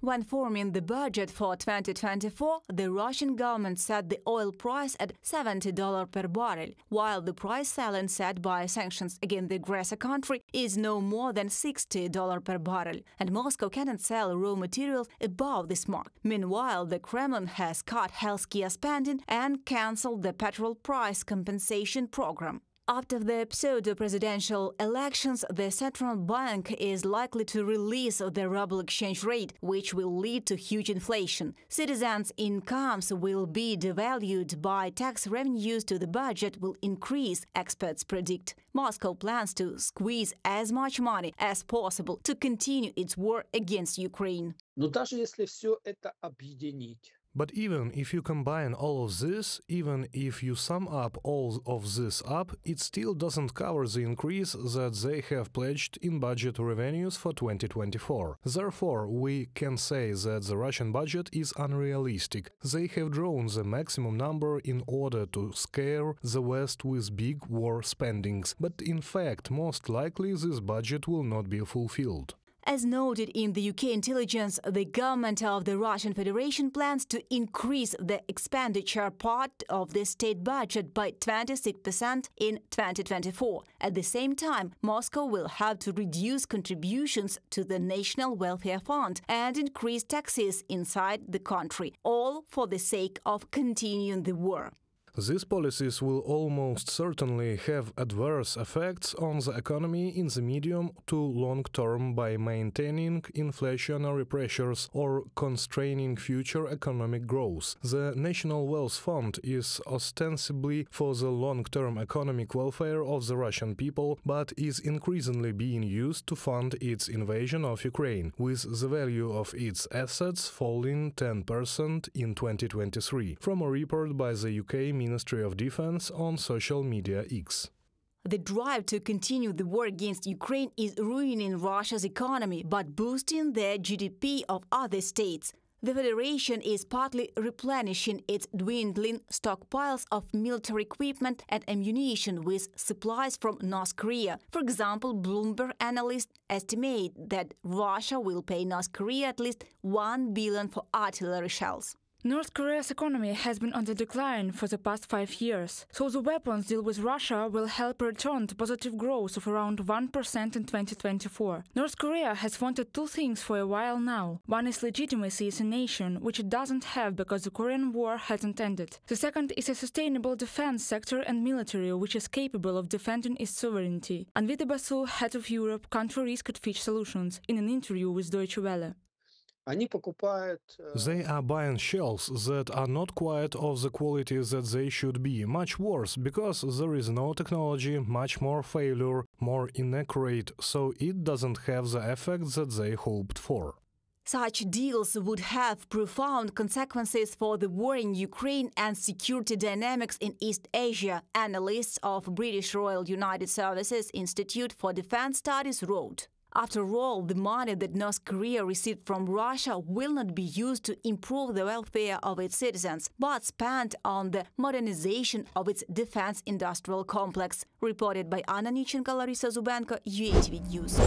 When forming the budget for 2024, the Russian government set the oil price at $70 per barrel, while the price ceiling set by sanctions against the aggressor country is no more than $60 per barrel, and Moscow cannot sell raw materials above this mark. Meanwhile, the Kremlin has cut healthcare spending and cancelled the petrol price compensation program. After the pseudo-presidential elections, the central bank is likely to release the ruble exchange rate, which will lead to huge inflation. Citizens' incomes will be devalued by tax revenues to the budget will increase, experts predict. Moscow plans to squeeze as much money as possible to continue its war against Ukraine. Даже если все это объединить. But even if you combine all of this, even if you sum up all of this up, it still doesn't cover the increase that they have pledged in budget revenues for 2024. Therefore, we can say that the Russian budget is unrealistic. They have drawn the maximum number in order to scare the West with big war spendings, but in fact, most likely this budget will not be fulfilled. As noted in the UK intelligence, the government of the Russian Federation plans to increase the expenditure part of the state budget by 26% in 2024. At the same time, Moscow will have to reduce contributions to the National Welfare Fund and increase taxes inside the country, all for the sake of continuing the war. These policies will almost certainly have adverse effects on the economy in the medium to long term by maintaining inflationary pressures or constraining future economic growth. The National Wealth Fund is ostensibly for the long-term economic welfare of the Russian people, but is increasingly being used to fund its invasion of Ukraine, with the value of its assets falling 10% in 2023, from a report by the UK Ministry of Defense on social media X. The drive to continue the war against Ukraine is ruining Russia's economy but boosting the GDP of other states. The Federation is partly replenishing its dwindling stockpiles of military equipment and ammunition with supplies from North Korea. For example, Bloomberg analysts estimate that Russia will pay North Korea at least $1 billion for artillery shells. North Korea's economy has been on the decline for the past 5 years, so the weapons deal with Russia will help return to positive growth of around 1% in 2024. North Korea has wanted two things for a while now. One is legitimacy as a nation, which it doesn't have because the Korean War hasn't ended. The second is a sustainable defense sector and military which is capable of defending its sovereignty. Anvita Basu, head of Europe Country Risk at Fitch Solutions, in an interview with Deutsche Welle. They are buying shells that are not quite of the quality that they should be, much worse, because there is no technology, much more failure, more inaccurate, so it doesn't have the effect that they hoped for. Such deals would have profound consequences for the war in Ukraine and security dynamics in East Asia, analysts of British Royal United Services Institute for Defense Studies wrote. After all, the money that North Korea received from Russia will not be used to improve the welfare of its citizens, but spent on the modernization of its defense industrial complex. Reported by Anna Nichenko, Larissa Zubenko, UATV News.